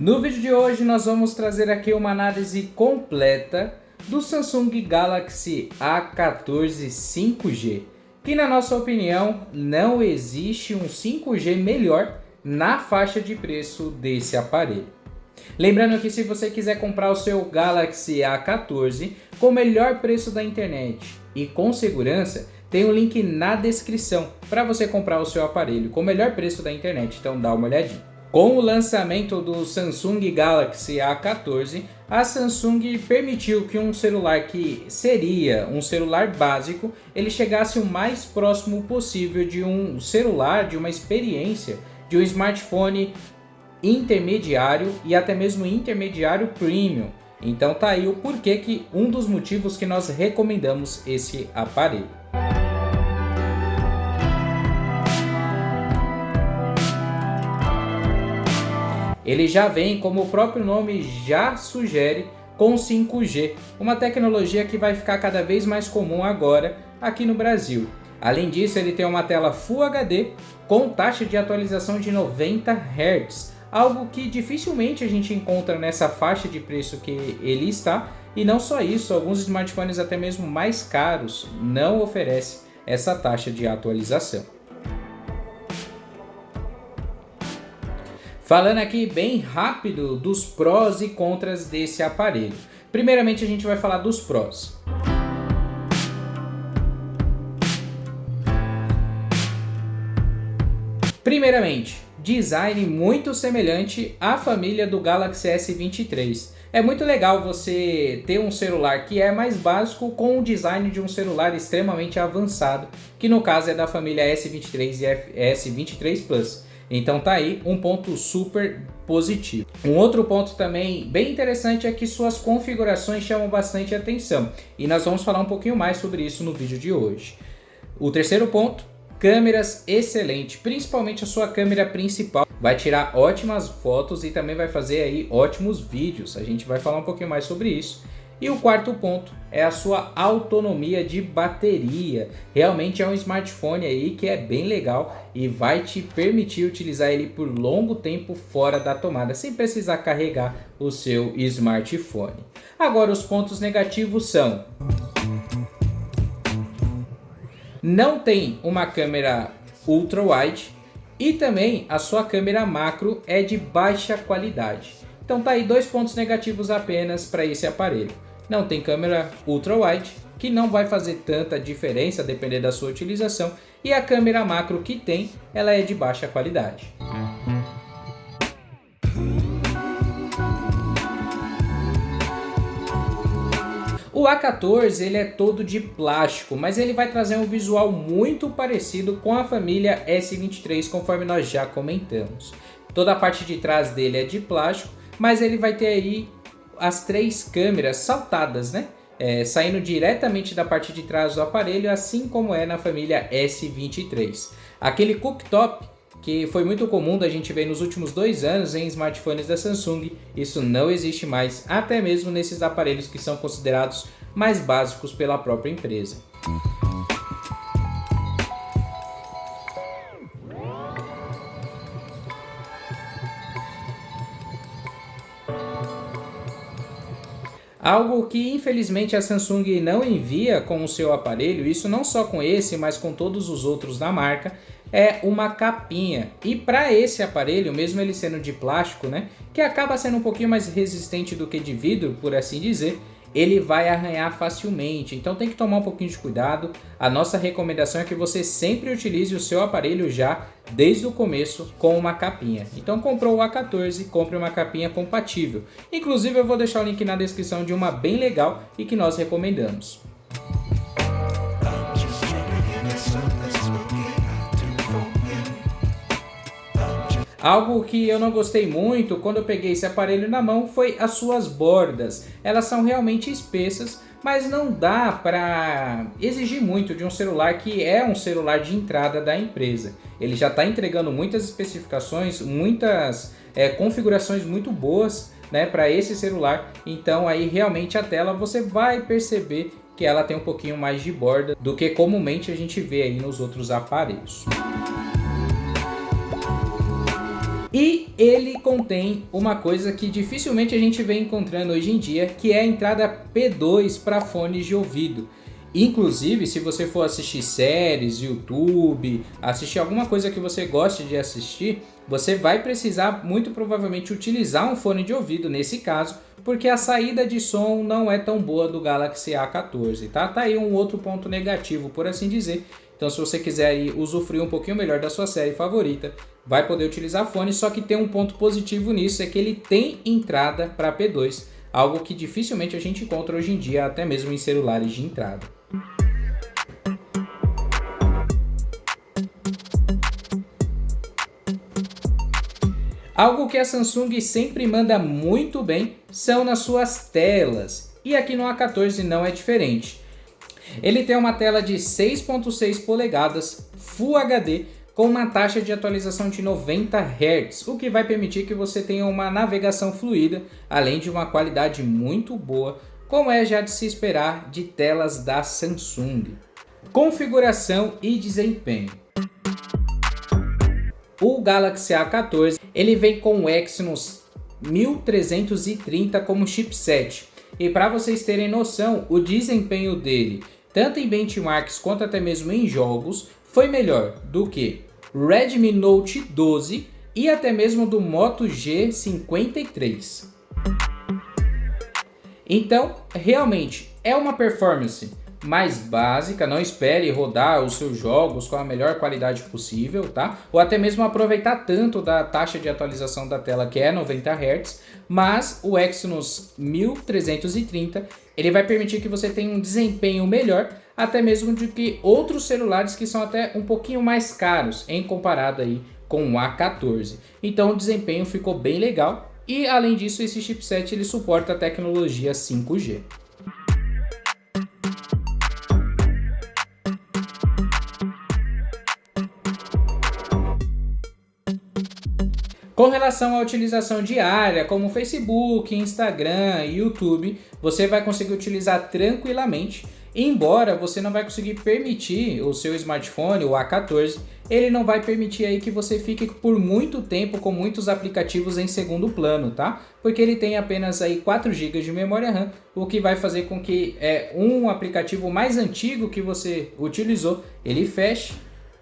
No vídeo de hoje nós vamos trazer aqui uma análise completa do Samsung Galaxy A14 5G, que na nossa opinião não existe um 5G melhor na faixa de preço desse aparelho. Lembrando que se você quiser comprar o seu Galaxy A14 com o melhor preço da internet e com segurança, tem um link na descrição para você comprar o seu aparelho com o melhor preço da internet, então dá uma olhadinha. Com o lançamento do Samsung Galaxy A14, a Samsung permitiu que um celular que seria um celular básico, ele chegasse o mais próximo possível de um celular, de uma experiência, de um smartphone intermediário e até mesmo intermediário premium. Então tá aí o porquê que um dos motivos que nós recomendamos esse aparelho. Ele já vem, como o próprio nome já sugere, com 5G, uma tecnologia que vai ficar cada vez mais comum agora aqui no Brasil. Além disso, ele tem uma tela Full HD com taxa de atualização de 90 Hz, algo que dificilmente a gente encontra nessa faixa de preço que ele está. E não só isso, alguns smartphones até mesmo mais caros não oferecem essa taxa de atualização. Falando aqui bem rápido dos prós e contras desse aparelho. Primeiramente a gente vai falar dos prós. Primeiramente, design muito semelhante à família do Galaxy S23. É muito legal você ter um celular que é mais básico com o design de um celular extremamente avançado, que no caso é da família S23 e S23 Plus. Então tá aí um ponto super positivo. Um outro ponto também bem interessante é que suas configurações chamam bastante atenção. E nós vamos falar um pouquinho mais sobre isso no vídeo de hoje. O terceiro ponto, câmeras excelentes, principalmente a sua câmera principal. Vai tirar ótimas fotos e também vai fazer aí ótimos vídeos. A gente vai falar um pouquinho mais sobre isso. E o quarto ponto é a sua autonomia de bateria. Realmente é um smartphone aí que é bem legal e vai te permitir utilizar ele por longo tempo fora da tomada, sem precisar carregar o seu smartphone. Agora os pontos negativos são: não tem uma câmera ultra wide e também a sua câmera macro é de baixa qualidade. Então tá aí dois pontos negativos apenas para esse aparelho. Não tem câmera ultra wide, que não vai fazer tanta diferença dependendo da sua utilização, e a câmera macro que tem, ela é de baixa qualidade. O A14 ele é todo de plástico, mas ele vai trazer um visual muito parecido com a família S23, conforme nós já comentamos. Toda a parte de trás dele é de plástico, mas ele vai ter aí as três câmeras saltadas, né? Saindo diretamente da parte de trás do aparelho, assim como é na família S23. Aquele cooktop que foi muito comum da gente ver nos últimos 2 anos em smartphones da Samsung, isso não existe mais, até mesmo nesses aparelhos que são considerados mais básicos pela própria empresa. Algo que infelizmente a Samsung não envia com o seu aparelho, isso não só com esse, mas com todos os outros da marca, é uma capinha. E para esse aparelho, mesmo ele sendo de plástico, né, que acaba sendo um pouquinho mais resistente do que de vidro, por assim dizer, ele vai arranhar facilmente, então tem que tomar um pouquinho de cuidado. A nossa recomendação é que você sempre utilize o seu aparelho já desde o começo com uma capinha. Então comprou o A14, compre uma capinha compatível. Inclusive eu vou deixar o link na descrição de uma bem legal e que nós recomendamos. Algo que eu não gostei muito quando eu peguei esse aparelho na mão foi as suas bordas. Elas são realmente espessas, mas não dá para exigir muito de um celular que é um celular de entrada da empresa. Ele já está entregando muitas especificações, muitas configurações muito boas, né, para esse celular. Então aí realmente a tela você vai perceber que ela tem um pouquinho mais de borda do que comumente a gente vê aí nos outros aparelhos. E ele contém uma coisa que dificilmente a gente vem encontrando hoje em dia, que é a entrada P2 para fones de ouvido. Inclusive, se você for assistir séries, YouTube, assistir alguma coisa que você goste de assistir, você vai precisar muito provavelmente utilizar um fone de ouvido nesse caso, porque a saída de som não é tão boa do Galaxy A14, tá? Tá aí um outro ponto negativo, por assim dizer. Então, se você quiser aí usufruir um pouquinho melhor da sua série favorita, vai poder utilizar fone, só que tem um ponto positivo nisso, é que ele tem entrada para P2, algo que dificilmente a gente encontra hoje em dia, até mesmo em celulares de entrada. Algo que a Samsung sempre manda muito bem são nas suas telas, e aqui no A14 não é diferente. Ele tem uma tela de 6.6 polegadas Full HD com uma taxa de atualização de 90 Hz, o que vai permitir que você tenha uma navegação fluida, além de uma qualidade muito boa, como é já de se esperar de telas da Samsung. Configuração e desempenho. O Galaxy A14 ele vem com o Exynos 1330 como chipset. E para vocês terem noção, o desempenho dele, tanto em benchmarks quanto até mesmo em jogos, foi melhor do que Redmi Note 12 e até mesmo do Moto G53. Então, realmente é uma performance mais básica, não espere rodar os seus jogos com a melhor qualidade possível, tá? Ou até mesmo aproveitar tanto da taxa de atualização da tela, que é 90 Hz, mas o Exynos 1330, ele vai permitir que você tenha um desempenho melhor, até mesmo do que outros celulares que são até um pouquinho mais caros, em comparado aí com o A14. Então o desempenho ficou bem legal, e além disso esse chipset ele suporta a tecnologia 5G. Com relação à utilização diária, como Facebook, Instagram e YouTube, você vai conseguir utilizar tranquilamente, embora você não vai conseguir permitir o seu smartphone, o A14, ele não vai permitir aí que você fique por muito tempo com muitos aplicativos em segundo plano, tá? Porque ele tem apenas aí 4 GB de memória RAM, o que vai fazer com que um aplicativo mais antigo que você utilizou, ele feche,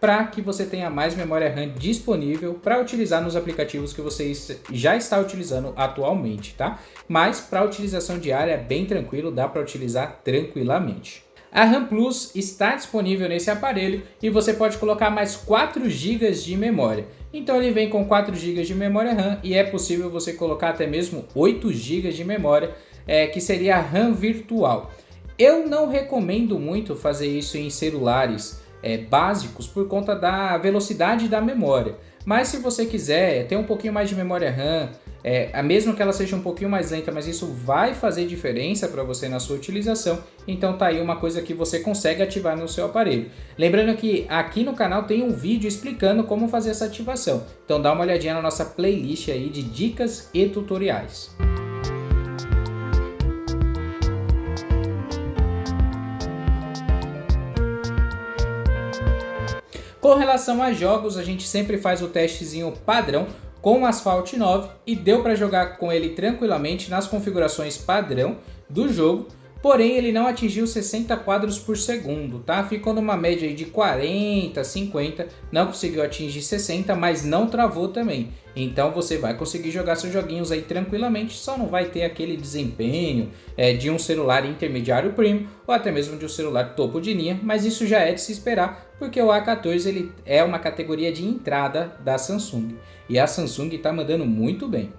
para que você tenha mais memória RAM disponível para utilizar nos aplicativos que você já está utilizando atualmente, tá? Mas para utilização diária é bem tranquilo, dá para utilizar tranquilamente. A RAM Plus está disponível nesse aparelho e você pode colocar mais 4 GB de memória. Então ele vem com 4 GB de memória RAM e é possível você colocar até mesmo 8 GB de memória, que seria a RAM virtual. Eu não recomendo muito fazer isso em celulares básicos por conta da velocidade da memória, mas se você quiser ter um pouquinho mais de memória RAM, mesmo que ela seja um pouquinho mais lenta, mas isso vai fazer diferença para você na sua utilização, então tá aí uma coisa que você consegue ativar no seu aparelho. Lembrando que aqui no canal tem um vídeo explicando como fazer essa ativação, então dá uma olhadinha na nossa playlist aí de dicas e tutoriais. Com relação a jogos, a gente sempre faz o testezinho padrão com o Asphalt 9 e deu para jogar com ele tranquilamente nas configurações padrão do jogo, porém ele não atingiu 60 quadros por segundo, tá? Ficou numa média aí de 40, 50, não conseguiu atingir 60, mas não travou também. Então você vai conseguir jogar seus joguinhos aí tranquilamente, só não vai ter aquele desempenho de um celular intermediário premium ou até mesmo de um celular topo de linha, mas isso já é de se esperar, porque o A14 ele é uma categoria de entrada da Samsung e a Samsung está mandando muito bem.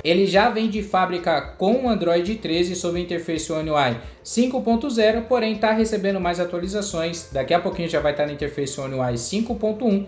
Ele já vem de fábrica com o Android 13 sob a interface One UI 5.0, porém está recebendo mais atualizações. Daqui a pouquinho já vai estar na interface One UI 5.1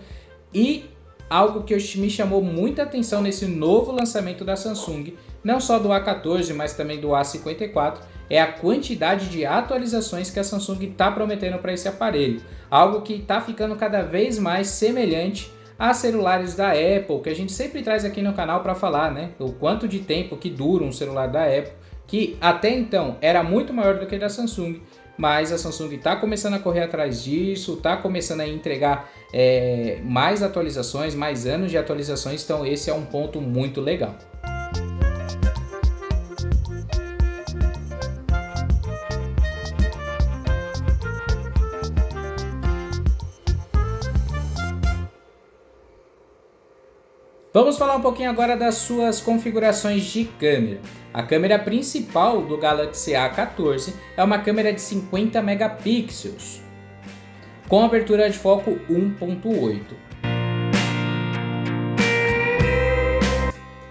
e algo que me chamou muita atenção nesse novo lançamento da Samsung, não só do A14, mas também do A54, é a quantidade de atualizações que a Samsung está prometendo para esse aparelho. Algo que está ficando cada vez mais semelhante a celulares da Apple, que a gente sempre traz aqui no canal para falar, né? O quanto de tempo que dura um celular da Apple, que até então era muito maior do que da Samsung, mas a Samsung está começando a correr atrás disso, está começando a entregar mais atualizações, mais anos de atualizações, então esse é um ponto muito legal. Vamos falar um pouquinho agora das suas configurações de câmera. A câmera principal do Galaxy A14 é uma câmera de 50 megapixels, com abertura de foco 1.8.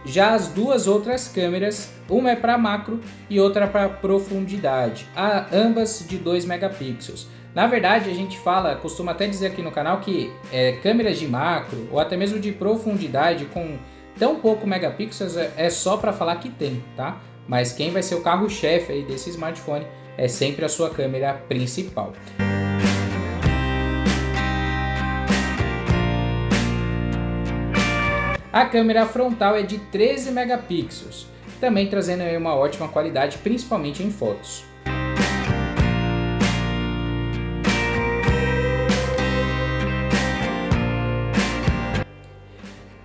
Já as duas outras câmeras, uma é para macro e outra para profundidade, ambas de 2 megapixels. Na verdade, a gente costuma até dizer aqui no canal que câmeras de macro ou até mesmo de profundidade com tão pouco megapixels é só para falar que tem, tá? Mas quem vai ser o carro-chefe aí desse smartphone é sempre a sua câmera principal. A câmera frontal é de 13 megapixels, também trazendo aí uma ótima qualidade, principalmente em fotos.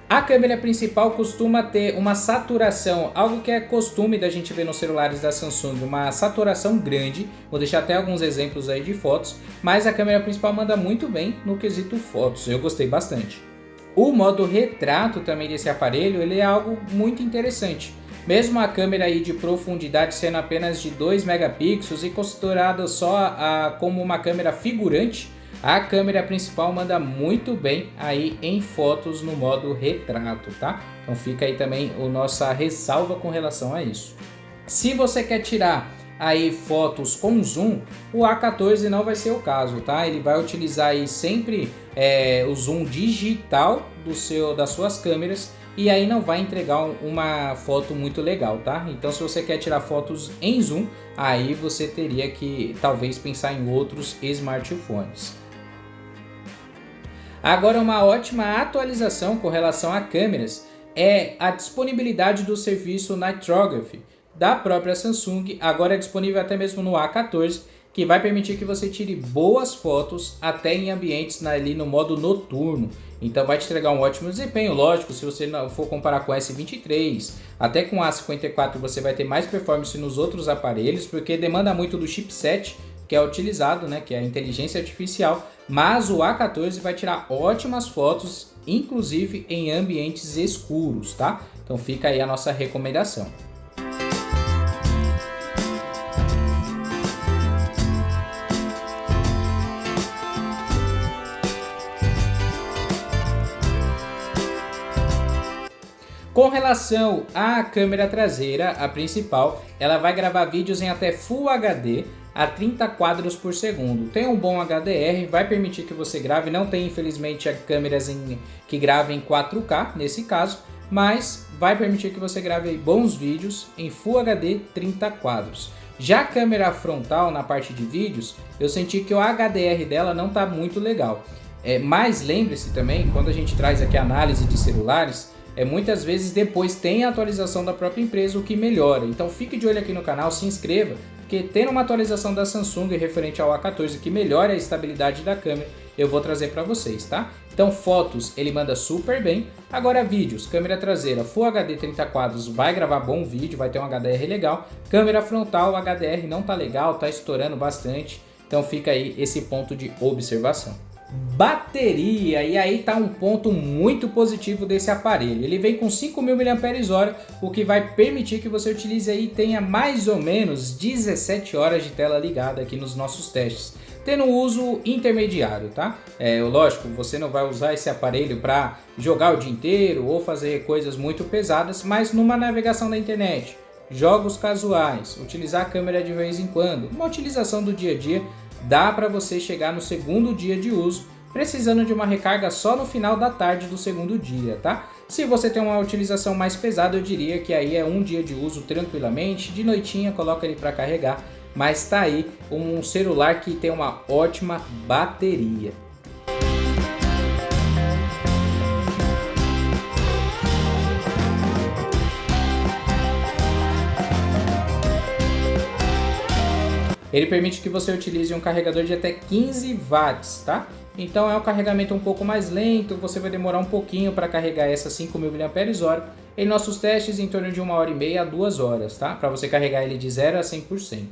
A câmera principal costuma ter uma saturação, algo que é costume da gente ver nos celulares da Samsung, uma saturação grande. Vou deixar até alguns exemplos aí de fotos, mas a câmera principal manda muito bem no quesito fotos, eu gostei bastante. O modo retrato também desse aparelho, ele é algo muito interessante. Mesmo a câmera aí de profundidade sendo apenas de 2 megapixels e considerada só como uma câmera figurante, a câmera principal manda muito bem aí em fotos no modo retrato, tá? Então fica aí também a nossa ressalva com relação a isso. Se você quer tirar aí fotos com zoom, o A14 não vai ser o caso, tá? Ele vai utilizar aí sempre o zoom digital das suas câmeras e aí não vai entregar uma foto muito legal, tá? Então se você quer tirar fotos em zoom, aí você teria que talvez pensar em outros smartphones. Agora, uma ótima atualização com relação a câmeras é a disponibilidade do serviço Nitrography da própria Samsung, agora é disponível até mesmo no A14, que vai permitir que você tire boas fotos até em ambientes ali no modo noturno. Então vai te entregar um ótimo desempenho, lógico, se você não for comparar com o S23, até com o A54 você vai ter mais performance nos outros aparelhos, porque demanda muito do chipset que é utilizado, né, que é a inteligência artificial, mas o A14 vai tirar ótimas fotos, inclusive em ambientes escuros, tá? Então fica aí a nossa recomendação. Com relação à câmera traseira, a principal, ela vai gravar vídeos em até Full HD a 30 quadros por segundo. Tem um bom HDR, vai permitir que você grave, não tem infelizmente câmeras que gravem em 4K nesse caso, mas vai permitir que você grave bons vídeos em Full HD 30 quadros. Já a câmera frontal, na parte de vídeos, eu senti que o HDR dela não está muito legal. Mas lembre-se também, quando a gente traz aqui a análise de celulares, muitas vezes depois tem a atualização da própria empresa, o que melhora. Então fique de olho aqui no canal, se inscreva, porque tendo uma atualização da Samsung referente ao A14 que melhora a estabilidade da câmera, eu vou trazer para vocês, tá? Então fotos ele manda super bem. Agora vídeos, câmera traseira Full HD 30 quadros vai gravar bom vídeo, vai ter um HDR legal. Câmera frontal, o HDR não tá legal, tá estourando bastante. Então fica aí esse ponto de observação. Bateria, e aí tá um ponto muito positivo desse aparelho. Ele vem com 5.000 mAh, o que vai permitir que você utilize aí tenha mais ou menos 17 horas de tela ligada aqui nos nossos testes, tendo um uso intermediário, tá? Lógico, você não vai usar esse aparelho para jogar o dia inteiro ou fazer coisas muito pesadas, mas numa navegação da internet, jogos casuais, utilizar a câmera de vez em quando, uma utilização do dia a dia, dá para você chegar no segundo dia de uso, precisando de uma recarga só no final da tarde do segundo dia, tá? Se você tem uma utilização mais pesada, eu diria que aí é um dia de uso tranquilamente, de noitinha coloca ele para carregar, mas tá aí um celular que tem uma ótima bateria. Ele permite que você utilize um carregador de até 15 watts, tá? Então é um carregamento um pouco mais lento, você vai demorar um pouquinho para carregar essas 5.000 mAh. Em nossos testes, em torno de 1h30 a 2 horas, tá? Para você carregar ele de 0 a 100%.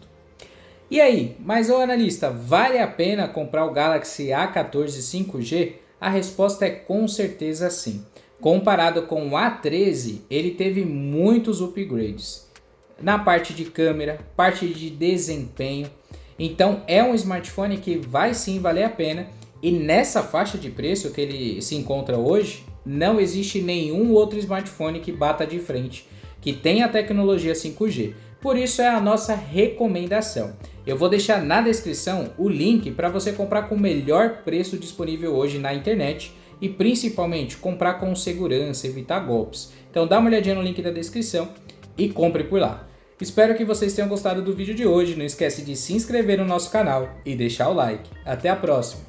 E aí, mas ô analista, vale a pena comprar o Galaxy A14 5G? A resposta é com certeza sim. Comparado com o A13, ele teve muitos upgrades na parte de câmera, parte de desempenho. Então é um smartphone que vai sim valer a pena. E nessa faixa de preço que ele se encontra hoje, não existe nenhum outro smartphone que bata de frente, que tenha a tecnologia 5G. Por isso é a nossa recomendação. Eu vou deixar na descrição o link para você comprar com o melhor preço disponível hoje na internet e principalmente comprar com segurança, evitar golpes. Então dá uma olhadinha no link da descrição e compre por lá. Espero que vocês tenham gostado do vídeo de hoje. Não esquece de se inscrever no nosso canal e deixar o like. Até a próxima!